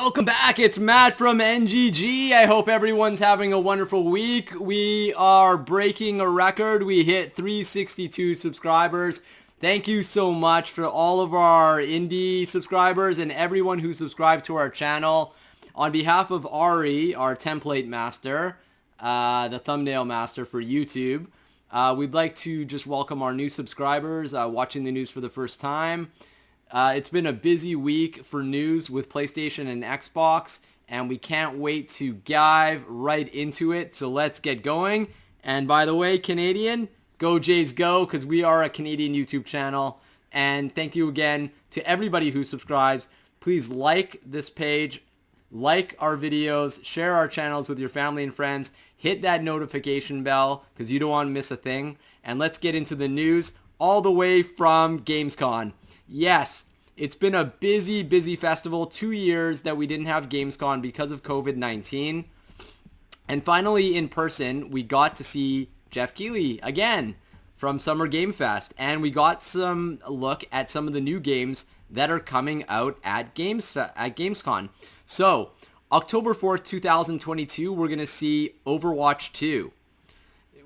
Welcome back, it's Matt from NGG. I hope everyone's having a wonderful week. We are breaking a record. We hit 362 subscribers. Thank you so much for all of our indie subscribers and everyone who subscribed to our channel. On behalf of Ari, our template master, the thumbnail master for YouTube, we'd like to just welcome our new subscribers watching the news for the first time. It's been a busy week for news with PlayStation and Xbox, and we can't wait to dive right into it. So let's get going. And by the way, Canadian, go Jays go, because we are a Canadian YouTube channel. And thank you again to everybody who subscribes. Please like this page, like our videos, share our channels with your family and friends, hit that notification bell because you don't want to miss a thing. And let's get into the news all the way from Gamescon. Yes, it's been a busy festival. 2 years that we didn't have Gamescom because of COVID-19. And finally, in person, we got to see Jeff Keighley again from Summer Game Fest. And we got some look at some of the new games that are coming out at Gamescom. So, October 4th, 2022, we're going to see Overwatch 2.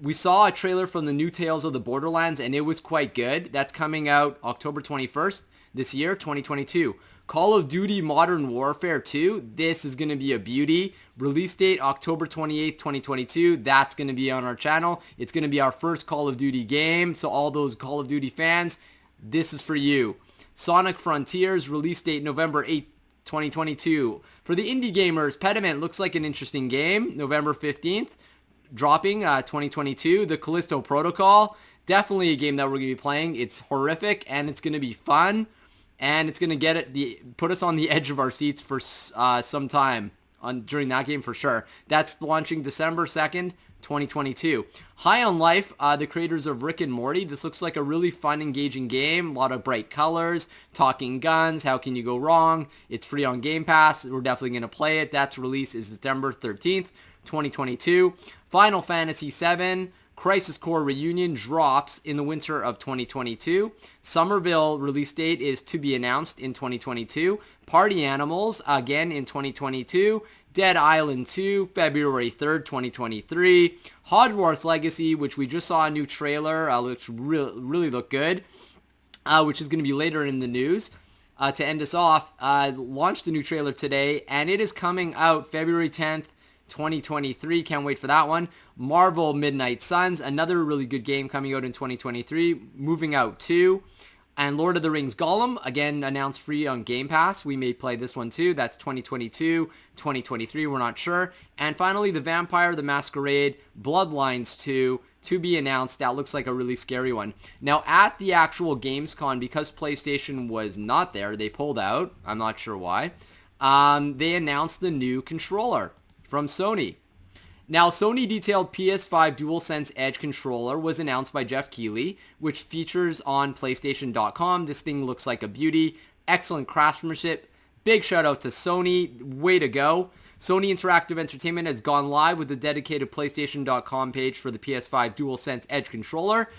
We saw a trailer from the new Tales of the Borderlands, and it was quite good. That's coming out October 21st this year, 2022. Call of Duty Modern Warfare 2. This is going to be a beauty. Release date October 28th, 2022. That's going to be on our channel. It's going to be our first Call of Duty game. So all those Call of Duty fans, this is for you. Sonic Frontiers, release date November 8th, 2022. For the indie gamers, Pediment looks like an interesting game. November 15th. Dropping 2022. The Callisto Protocol, definitely a game that we're going to be playing. It's horrific and it's going to be fun, and it's going to put us on the edge of our seats for some time during that game for sure. That's launching December 2nd, 2022. High on Life, the creators of Rick and Morty. This looks like a really fun, engaging game. A lot of bright colors, talking guns. How can you go wrong? It's free on Game Pass. We're definitely going to play it. That's release is December 13th, 2022. Final Fantasy VII Crisis Core Reunion drops in the winter of 2022. Somerville release date is to be announced in 2022. Party Animals, again in 2022. Dead Island 2, February 3rd, 2023. Hogwarts Legacy, which we just saw a new trailer, which really look good, which is going to be later in the news. To end us off, launched a new trailer today, and it is coming out February 10th, 2023. Can't wait for that one. Marvel Midnight Suns, another really good game coming out in 2023. Moving Out 2. And Lord of the Rings Gollum, again announced free on Game Pass. We may play this one too. That's 2022, 2023, we're not sure. And finally, The Vampire the Masquerade Bloodlines 2 to be announced. That looks like a really scary one. Now, at the actual Gamescom, because PlayStation was not there, they pulled out. I'm not sure why. They announced the new controller from Sony. Now, Sony detailed PS5 DualSense Edge controller was announced by Jeff Keighley, which features on PlayStation.com. This thing looks like a beauty. Excellent craftsmanship. Big shout out to Sony. Way to go. Sony Interactive Entertainment has gone live with a dedicated PlayStation.com page for the PS5 DualSense Edge controller.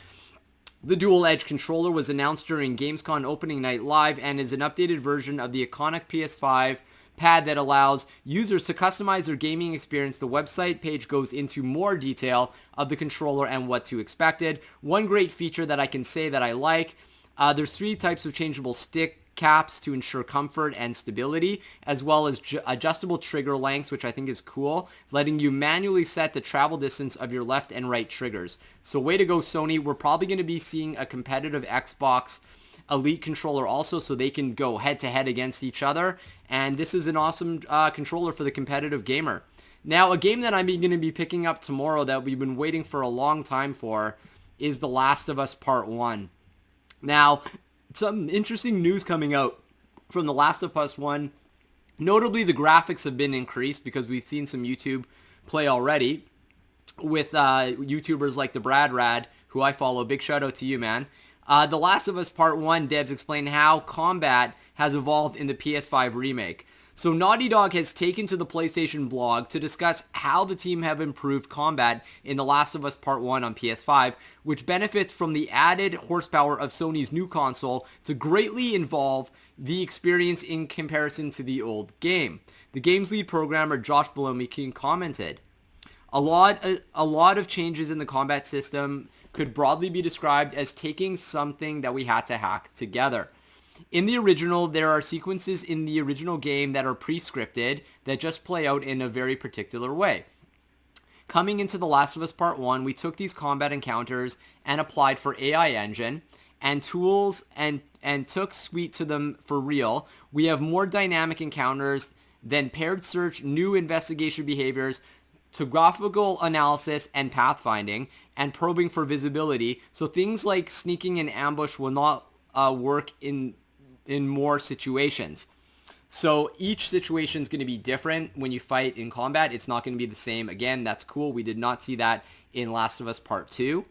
The Dual Edge controller was announced during Gamescom opening night live and is an updated version of the iconic PS5 pad that allows users to customize their gaming experience. The website page goes into more detail of the controller and what to expect. One great feature that I can say that I like, there's 3 types of changeable stick caps to ensure comfort and stability, as well as adjustable trigger lengths, which I think is cool, letting you manually set the travel distance of your left and right triggers. So way to go, Sony. We're probably going to be seeing a competitive Xbox Elite controller also, so they can go head-to-head against each other. And this is an awesome controller for the competitive gamer. Now, a game that I'm going to be picking up tomorrow that we've been waiting for a long time for is The Last of Us Part 1. Now, some interesting news coming out from The Last of Us 1. Notably, the graphics have been increased because we've seen some YouTube play already with YouTubers like the Brad Rad, who I follow. Big shout out to you, man. The Last of Us Part 1 devs explain how combat has evolved in the PS5 remake. So Naughty Dog has taken to the PlayStation blog to discuss how the team have improved combat in The Last of Us Part 1 on PS5, which benefits from the added horsepower of Sony's new console to greatly involve the experience in comparison to the old game. The game's lead programmer, Josh Bolomikin, commented, a lot of changes in the combat system could broadly be described as taking something that we had to hack together. In the original, there are sequences in the original game that are pre-scripted that just play out in a very particular way. Coming into The Last of Us Part 1, we took these combat encounters and applied for AI engine and tools and took Sweet to them for real. We have more dynamic encounters than paired search, new investigation behaviors, topographical analysis and pathfinding, and probing for visibility. So things like sneaking and ambush will not work in more situations. So each situation is going to be different when you fight in combat. It's not going to be the same. Again, that's cool. We did not see that in Last of Us Part 2.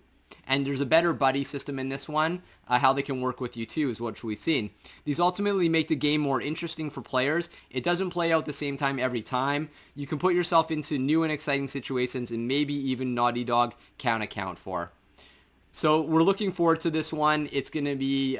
And there's a better buddy system in this one. How they can work with you too is what we've seen. These ultimately make the game more interesting for players. It doesn't play out the same time every time. You can put yourself into new and exciting situations and maybe even Naughty Dog can account for. So we're looking forward to this one. It's going to be,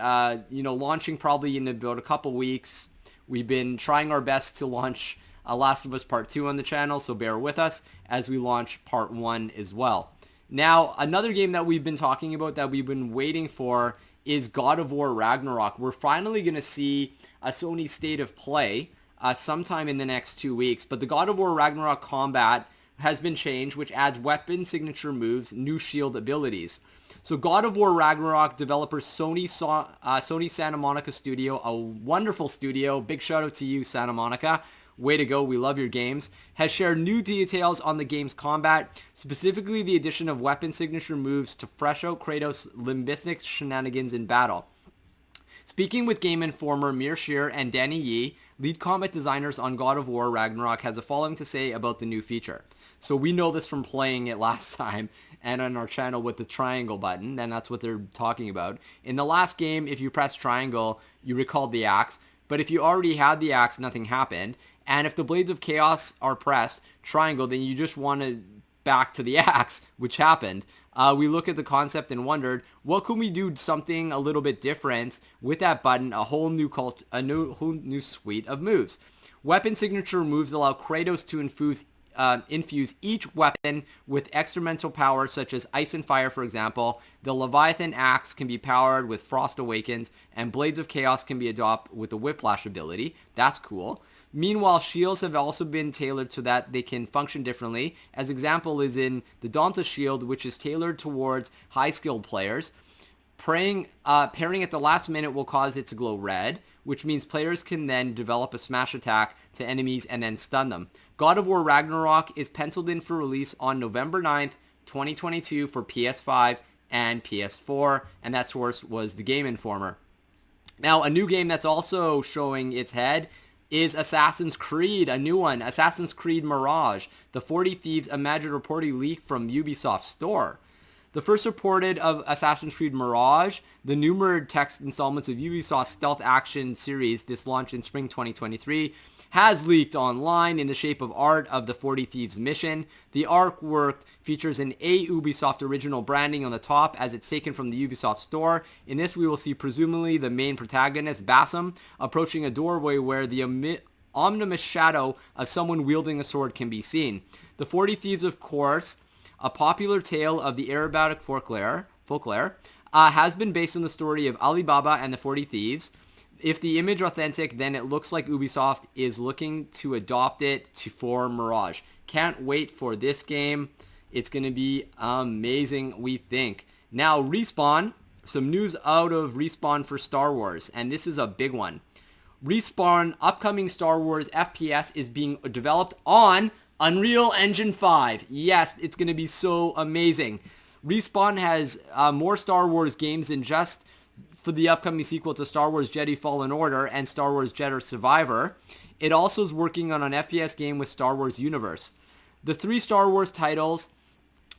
launching probably in about a couple weeks. We've been trying our best to launch Last of Us Part 2 on the channel, so bear with us as we launch Part 1 as well. Now, another game that we've been talking about that we've been waiting for is God of War Ragnarock. We're finally going to see a Sony State of Play sometime in the next 2 weeks, but the God of War Ragnarock combat has been changed, which adds weapon signature moves, new shield abilities. So God of War Ragnarock developer Sony Santa Monica Studio, a wonderful studio. Big shout out to you, Santa Monica. Way to go. We love your games. Has shared new details on the game's combat, specifically the addition of weapon signature moves to fresh out Kratos' limbistic shenanigans in battle. Speaking with Game Informer Mir Shir and Danny Yee, lead combat designers on God of War Ragnarok, has the following to say about the new feature. So we know this from playing it last time and on our channel with the triangle button, and that's what they're talking about. In the last game, if you press triangle, you recalled the axe, but if you already had the axe, nothing happened. And if the Blades of Chaos are pressed triangle, then you just want to back to the axe, which happened. We look at the concept and wondered, what could we do something a little bit different with that button, a whole new suite of moves. Weapon signature moves allow Kratos to infuse each weapon with extra mental power, such as ice and fire, for example. The Leviathan axe can be powered with Frost Awakens, and Blades of Chaos can be adopted with the Whiplash ability. That's cool. Meanwhile, shields have also been tailored so that they can function differently. As example is in the Dauntless shield, which is tailored towards high-skilled players. Pairing at the last minute will cause it to glow red, which means players can then develop a smash attack to enemies and then stun them. God of War Ragnarok is penciled in for release on November 9th, 2022 for PS5 and PS4, and that source was the Game Informer. Now, a new game that's also showing its head is Assassin's Creed, a new one, Assassin's Creed Mirage. The 40 Thieves Imagine reportedly leaked from Ubisoft store. The first reported of Assassin's Creed Mirage, the numerous text installments of Ubisoft's stealth action series, this launched in spring 2023, has leaked online in the shape of art of the 40 Thieves mission. The artwork features an Ubisoft original branding on the top as it's taken from the Ubisoft store. In this, we will see presumably the main protagonist, Basim, approaching a doorway where the ominous shadow of someone wielding a sword can be seen. The 40 Thieves, of course, a popular tale of the Arabic folklore, has been based on the story of Ali Baba and the 40 Thieves. If the image authentic, then it looks like Ubisoft is looking to adopt it for Mirage. Can't wait for this game. It's going to be amazing, we think. Now, Respawn, some news out of Respawn for Star Wars, and this is a big one. Respawn upcoming Star Wars FPS is being developed on Unreal Engine 5. Yes, it's going to be so amazing. Respawn has more Star Wars games than just for the upcoming sequel to Star Wars Jedi Fallen Order and Star Wars Jedi Survivor. It also is working on an FPS game with Star Wars Universe. The 3 Star Wars titles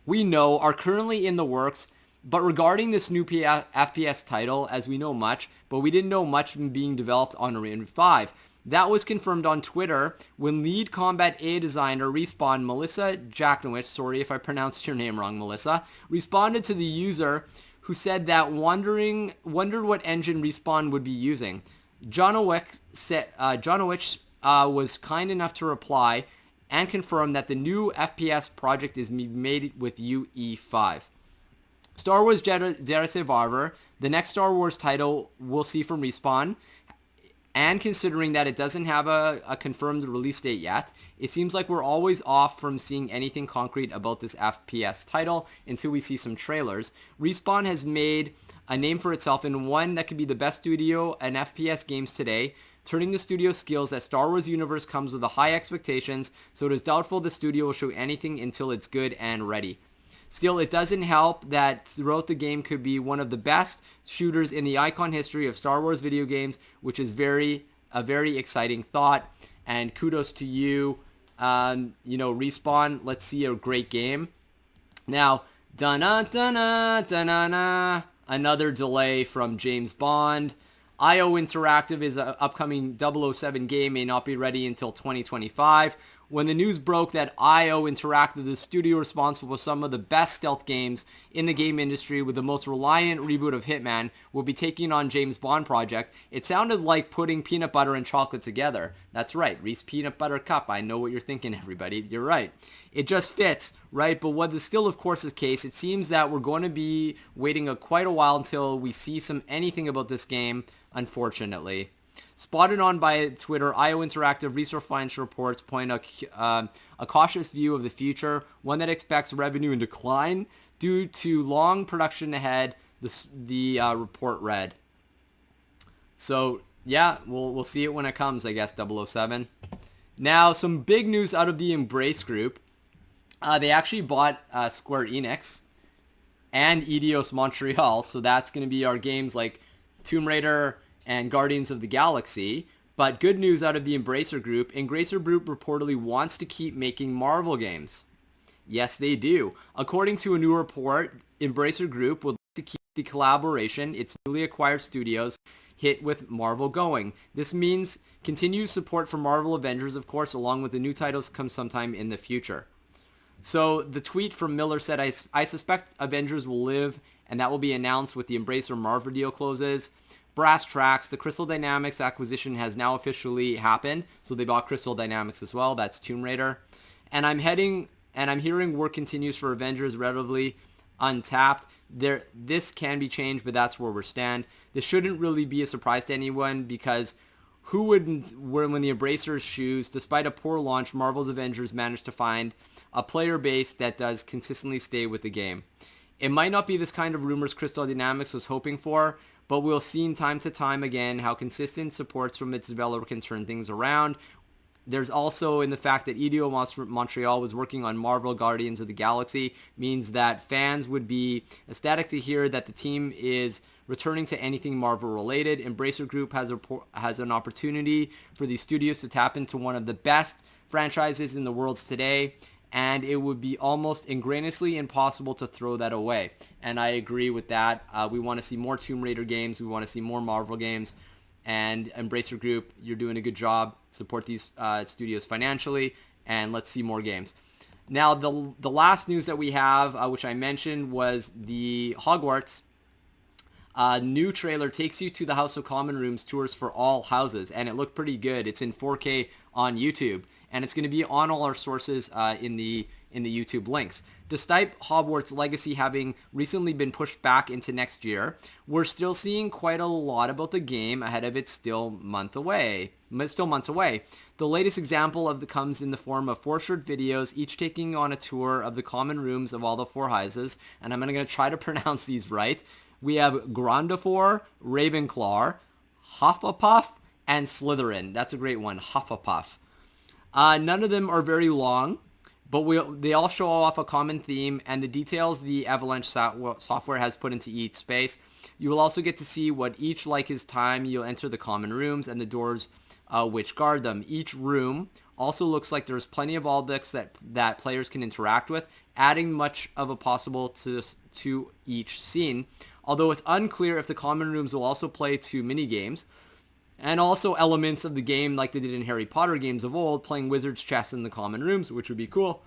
we know are currently in the works, but regarding this new FPS title, as we know much, but we didn't know much being developed on Unreal Engine 5. That was confirmed on Twitter when lead combat AI designer Respawn Melissa Jaknowicz, sorry if I pronounced your name wrong, Melissa, responded to the user who said that wondered what engine Respawn would be using. Janowicz was kind enough to reply and confirm that the new FPS project is made with UE5. Star Wars Jedi Survivor, the next Star Wars title we'll see from Respawn, and considering that it doesn't have a confirmed release date yet, it seems like we're always off from seeing anything concrete about this FPS title until we see some trailers. Respawn has made a name for itself in one that could be the best studio in FPS games today, turning the studio's skills that Star Wars universe comes with high expectations, so it is doubtful the studio will show anything until it's good and ready. Still, it doesn't help that throughout the game could be one of the best shooters in the icon history of Star Wars video games, which is a very exciting thought. And kudos to you, Respawn. Let's see a great game. Now, another delay from James Bond. IO Interactive is an upcoming 007 game, may not be ready until 2025. When the news broke that IO Interactive, the studio responsible for some of the best stealth games in the game industry with the most reliant reboot of Hitman, will be taking on James Bond project, it sounded like putting peanut butter and chocolate together. That's right, Reese Peanut Butter Cup. I know what you're thinking, everybody. You're right. It just fits, right? But what is still, of course, the case, it seems that we're going to be waiting quite a while until we see anything about this game, unfortunately. Spotted on by Twitter, IO Interactive Resource Financial Reports point a cautious view of the future, one that expects revenue in decline due to long production ahead, the report read. So, yeah, we'll see it when it comes, I guess, 007. Now, some big news out of the Embrace Group. They actually bought Square Enix and Eidos Montreal, so that's going to be our games like Tomb Raider and Guardians of the Galaxy. But good news out of the Embracer Group. Embracer Group reportedly wants to keep making Marvel games. Yes, they do. According to a new report, Embracer Group would like to keep the collaboration its newly acquired studios hit with Marvel going. This means continued support for Marvel Avengers, of course, along with the new titles come sometime in the future. So the tweet from Miller said, I suspect Avengers will live, and that will be announced with the Embracer Marvel deal closes. Brass tracks, the Crystal Dynamics acquisition has now officially happened. So they bought Crystal Dynamics as well. That's Tomb Raider. And I'm hearing work continues for Avengers relatively untapped. This can be changed, but that's where we stand. This shouldn't really be a surprise to anyone because who wouldn't, when the Embracer's shoes, despite a poor launch, Marvel's Avengers managed to find a player base that does consistently stay with the game. It might not be this kind of rumors Crystal Dynamics was hoping for, but we'll see time to time again how consistent supports from its developer can turn things around. There's also in the fact that Eidos Montreal was working on Marvel Guardians of the Galaxy means that fans would be ecstatic to hear that the team is returning to anything Marvel related. Embracer Group has an opportunity for these studios to tap into one of the best franchises in the world today, and it would be almost ingrainously impossible to throw that away. And I agree with that. We want to see more Tomb Raider games. We want to see more Marvel games. And Embracer Group, you're doing a good job. Support these studios financially, and let's see more games. Now, the last news that we have, which I mentioned, was the Hogwarts new trailer takes you to the House of Common Rooms tours for all houses, and it looked pretty good. It's in 4K on YouTube, and it's going to be on all our sources in the YouTube links. Despite Hogwarts Legacy having recently been pushed back into next year, we're still seeing quite a lot about the game ahead of it still months away. The latest example comes in the form of 4 short videos, each taking on a tour of the common rooms of all the 4 houses, and I'm going to try to pronounce these right. We have Gryffindor, Ravenclaw, Hufflepuff, and Slytherin. That's a great one, Hufflepuff. None of them are very long, but they all show off a common theme and the details the Avalanche software has put into each space. You will also get to see what each like is time you'll enter the common rooms and the doors which guard them. Each room also looks like there's plenty of objects that players can interact with, adding much of a possible to each scene. Although it's unclear if the common rooms will also play 2 mini games, and also elements of the game like they did in Harry Potter games of old, playing wizard's chess in the common rooms, which would be cool.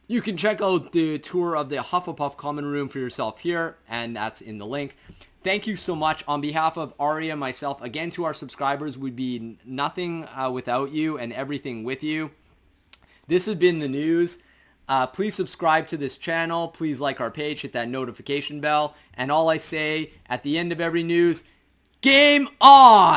You can check out the tour of the Hufflepuff common room for yourself here, and that's in the link. thank you so much on behalf of Aria, myself, again to our subscribers. We'd be nothing without you and everything with you. This has been the news. Please subscribe to this channel. Please like our page, hit that notification bell. And all I say at the end of every news, game on!